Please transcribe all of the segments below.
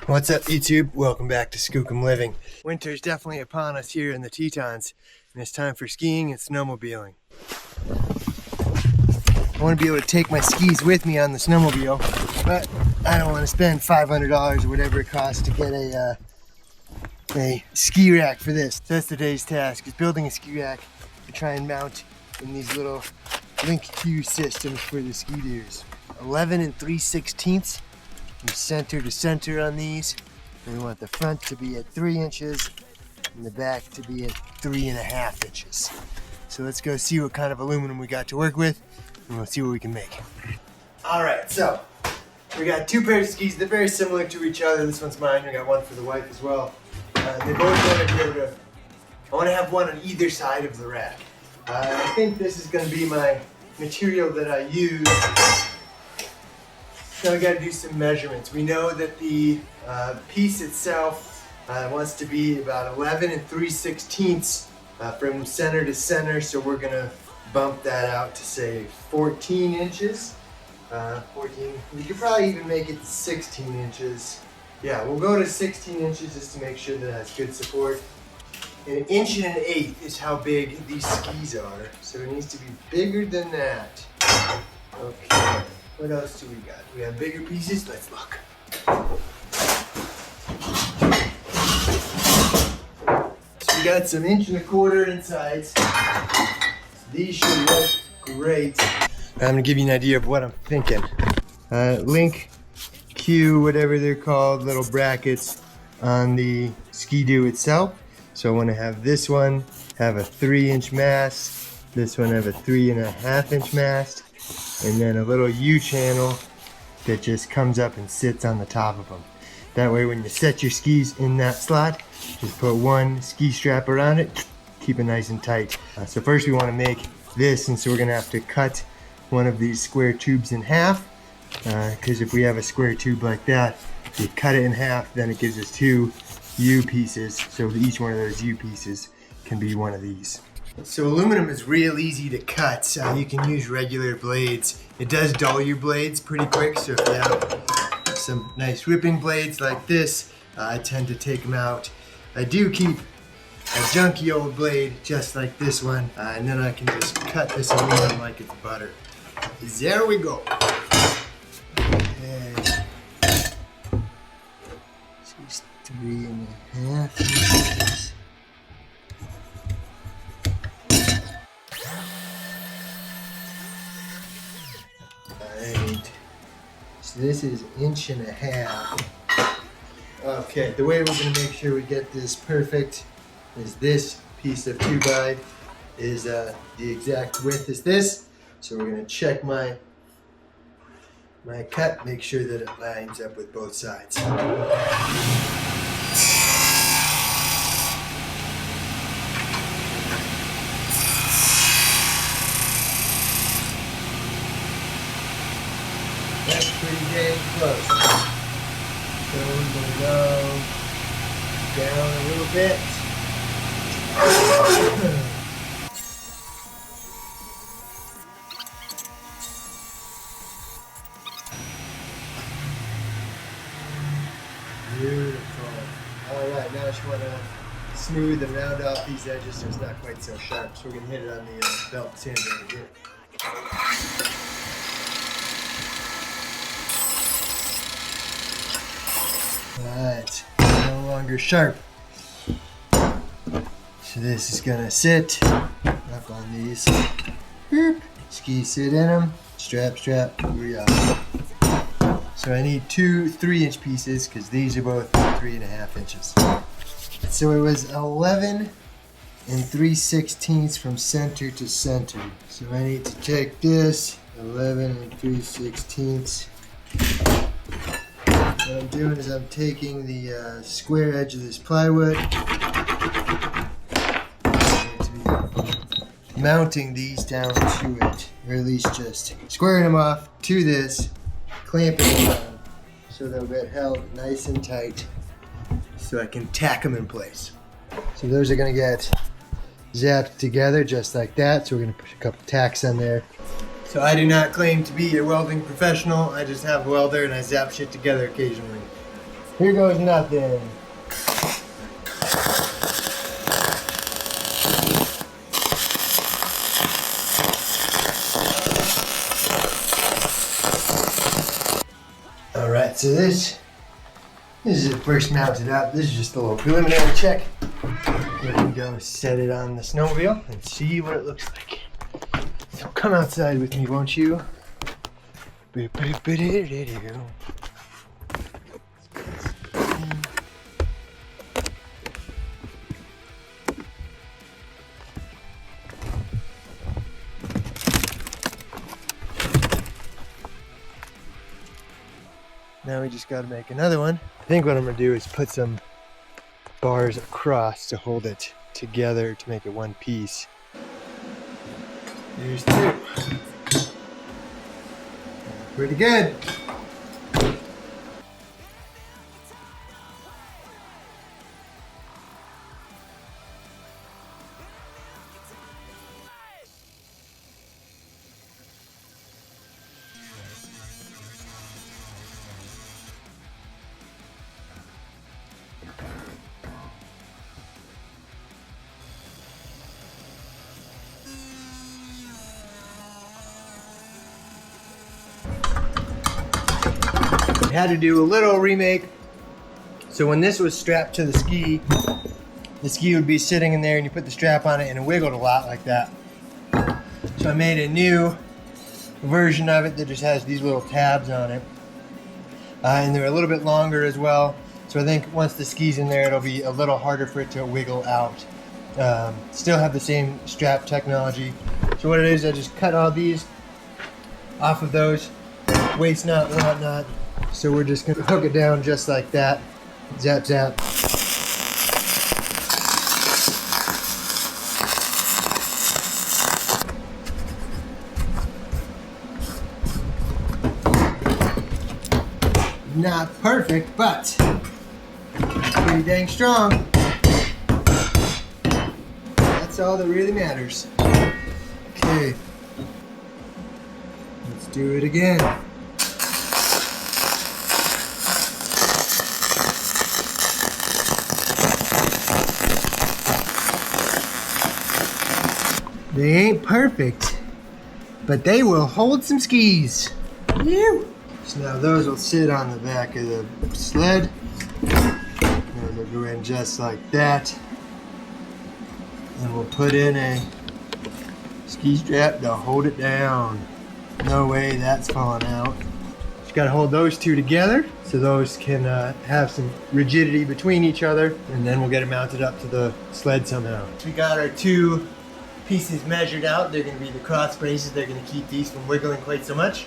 What's up, YouTube? Welcome back to Skookum Living. Winter's definitely upon us here in the Tetons, and it's time for skiing and snowmobiling. I want to be able to take my skis with me on the snowmobile, but I don't want to spend $500 or whatever it costs to get a ski rack for this. So that's today's task, is building a ski rack to try and mount in these little LinQ systems for the Skidoos. 11 3/16 from center to center on these. And we want the front to be at 3 inches and the back to be at 3.5 inches. So let's go see what kind of aluminum we got to work with, and we'll see what we can make. All right, so we got 2 pairs of skis. They're very similar to each other. This one's mine. We got one for the wife as well. They both want to be able to, I want to have one on either side of the rack. I think this is going to be my material that I use. Now we got to do some measurements. We know that the piece itself wants to be about 11 3/16 from center to center, so we're going to bump that out to say 14 inches. 14. We could probably even make it 16 inches. Yeah, we'll go to 16 inches just to make sure that it has good support. And 1 1/8 inches is how big these skis are, so it needs to be bigger than that. Okay. What else do we got? We have bigger pieces? Let's look. So we got some 1.25 inch insides. These should look great. I'm gonna give you an idea of what I'm thinking. LinQ, whatever they're called, little brackets on the Skidoo itself. So I wanna have this one have a 3-inch mast, this one have a 3.5-inch mast, and then a little U-channel that just comes up and sits on the top of them. That way when you set your skis in that slot, just put one ski strap around it, keep it nice and tight. So first we want to make this, and so we're going to have to cut one of these square tubes in half, because if we have a square tube like that, if you cut it in half, then it gives us 2 U pieces, so each one of those U pieces can be one of these. So aluminum is real easy to cut. You can use regular blades. It does dull your blades pretty quick, so if you have some nice ripping blades like this, I tend to take them out. I do keep a junky old blade just like this one, and then I can just cut this aluminum like it's butter. There we go. Okay. This is 3.5 inches. So this is 1.5 inches. Okay, the way we're going to make sure we get this perfect is this piece of 2x is the exact width as this. So we're going to check my cut, make sure that it lines up with both sides. That's pretty dang close. So we're going to go down a little bit. Beautiful. Alright, now I just want to smooth and round off these edges so it's not quite so sharp. So we're going to hit it on the belt sander right here. Alright, no longer sharp. So this is gonna sit up on these. Boop. Skis sit in them. Strap, here we are. So I need 2 3-inch pieces because these are both 3.5 inches. So it was 11 3/16 from center to center. So I need to take this 11 3/16. What I'm doing is I'm taking the square edge of this plywood, mounting these down to it, or at least just squaring them off to this, clamping them down so they'll get held nice and tight so I can tack them in place. So those are going to get zapped together just like that, so we're going to put a couple tacks on there. So I do not claim to be a welding professional. I just have a welder and I zap shit together occasionally. Here goes nothing. Alright, so this is it first mounted up. This is just a little preliminary check. We can go set it on the snowmobile and see what it looks like. So come outside with me, won't you? Now we just got to make another one. I think what I'm going to do is put some bars across to hold it together to make it one piece. Here's two. Pretty good. Had to do a little remake. So when this was strapped to the ski would be sitting in there and you put the strap on it and it wiggled a lot like that. So I made a new version of it that just has these little tabs on it. And they're a little bit longer as well. So I think once the ski's in there, it'll be a little harder for it to wiggle out. Still have the same strap technology. So what it is, I just cut all these off of those, waist knot and whatnot. So we're just gonna hook it down just like that. Zap, zap. Not perfect, but pretty dang strong. That's all that really matters. Okay. Let's do it again. They ain't perfect, but they will hold some skis. Ew. So now those will sit on the back of the sled. And they'll go in just like that. And we'll put in a ski strap to hold it down. No way that's falling out. Just gotta hold those two together so those can have some rigidity between each other, and then we'll get it mounted up to the sled somehow. We got our two pieces measured out. They're going to be the cross braces. They're going to keep these from wiggling quite so much.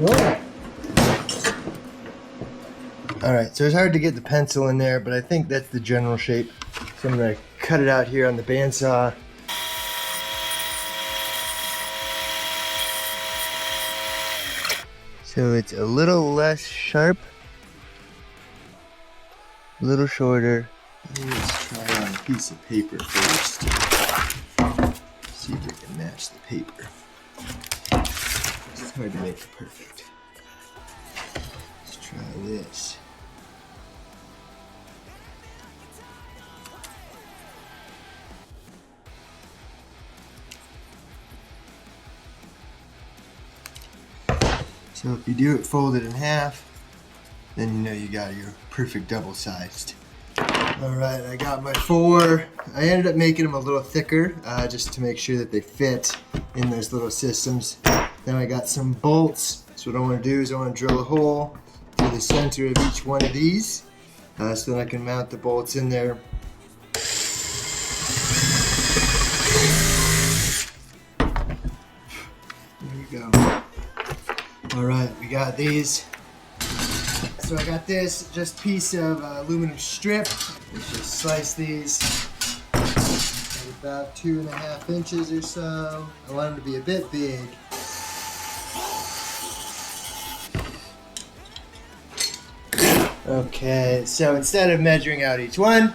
Whoa. Alright, so it's hard to get the pencil in there, but I think that's the general shape. So I'm going to cut it out here on the bandsaw. So it's a little less sharp. A little shorter. Let's try it on a piece of paper first. See if we can match the paper. It's hard to make it perfect. Let's try this. So if you do it folded in half, then you know you got your perfect double-sized. Alright, I got my four. I ended up making them a little thicker just to make sure that they fit in those little systems. Then I got some bolts. So what I want to do is I want to drill a hole through the center of each one of these so that I can mount the bolts in there. There we go. Alright, we got these. So I got this just piece of aluminum strip. Let's just slice these at about 2.5 inches or so. I want them to be a bit big. Okay, so instead of measuring out each one,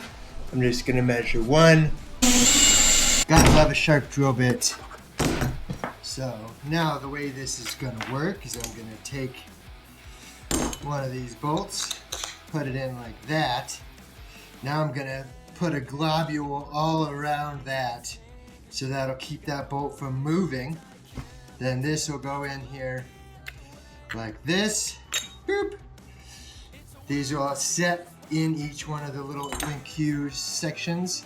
I'm just gonna measure one. Gotta love a sharp drill bit. So now the way this is going to work is I'm going to take one of these bolts, put it in like that. Now I'm going to put a globule all around that, so that'll keep that bolt from moving. Then this will go in here like this. Boop. These are all set in each one of the little LinQ sections.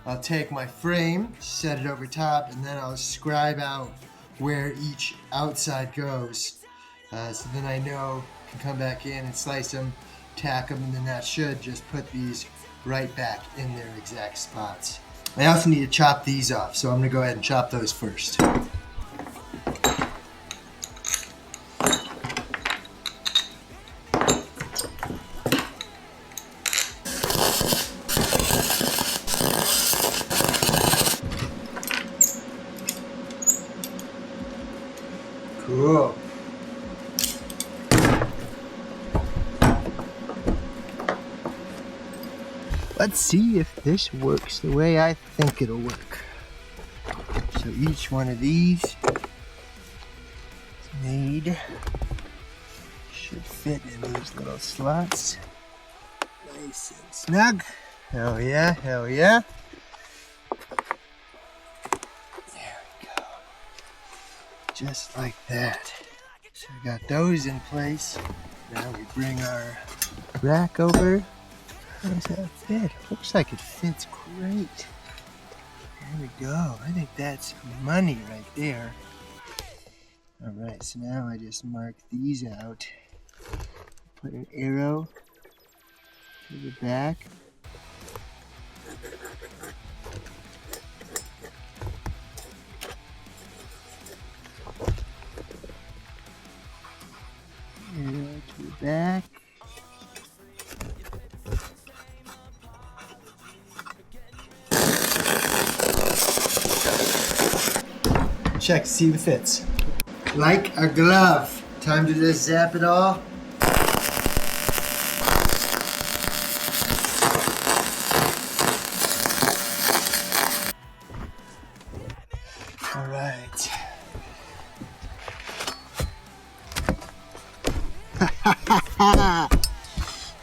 I'll take my frame, set it over top, and then I'll scribe out where each outside goes. So then I know I can come back in and slice them, tack them, and then that should just put these right back in their exact spots. I also need to chop these off, so I'm going to go ahead and chop those first. Cool. Let's see if this works the way I think it'll work. So each one of these is made, should fit in these little slots. Nice and snug. Hell yeah, hell yeah. There we go. Just like that. So I got those in place. Now we bring our rack over. How does that fit? Looks like it fits great. There we go. I think that's money right there. Alright, so now I just mark these out. Put an arrow to the back. Arrow to the back. Check to see if it fits. Like a glove. Time to just zap it all. Alright.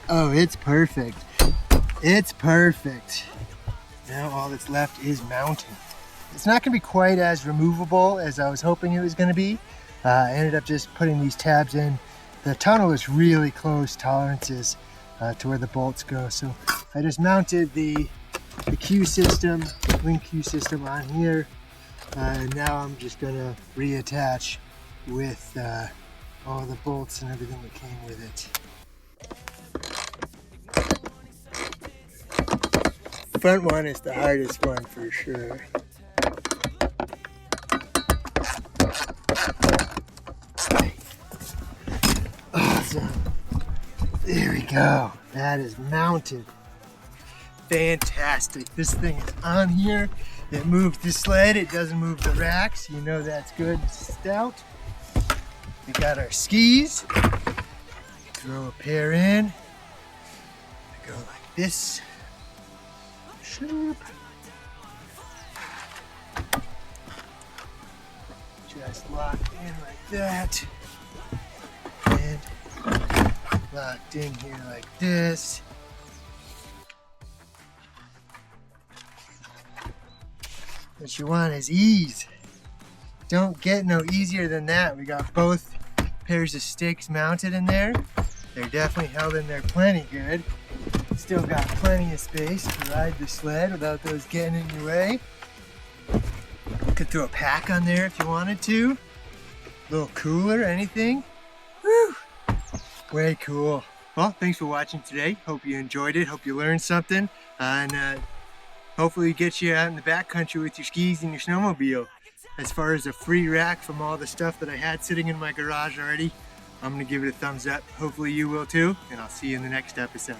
Oh, it's perfect. It's perfect. Now all that's left is mounting. It's not going to be quite as removable as I was hoping it was going to be. I ended up just putting these tabs in. The tunnel is really close tolerances to where the bolts go. So I just mounted the Q system, LinQ system on here. And now I'm just going to reattach with all the bolts and everything that came with it. The front one is the hardest one for sure. Awesome. There we go. That is mounted. Fantastic. This thing is on here. It moves the sled. It doesn't move the racks. You know that's good stout. We got our skis. Throw a pair in. Go like this. Shoop. Just locked in like that. And locked in here like this. What you want is ease. Don't get no easier than that. We got both pairs of stakes mounted in there. They're definitely held in there plenty good. Still got plenty of space to ride the sled without those getting in your way. Could throw a pack on there if you wanted to. A little cooler, anything. Woo! Way cool. Well, thanks for watching today. Hope you enjoyed it. Hope you learned something. And hopefully get you out in the backcountry with your skis and your snowmobile. As far as a free rack from all the stuff that I had sitting in my garage already, I'm going to give it a thumbs up. Hopefully you will too. And I'll see you in the next episode.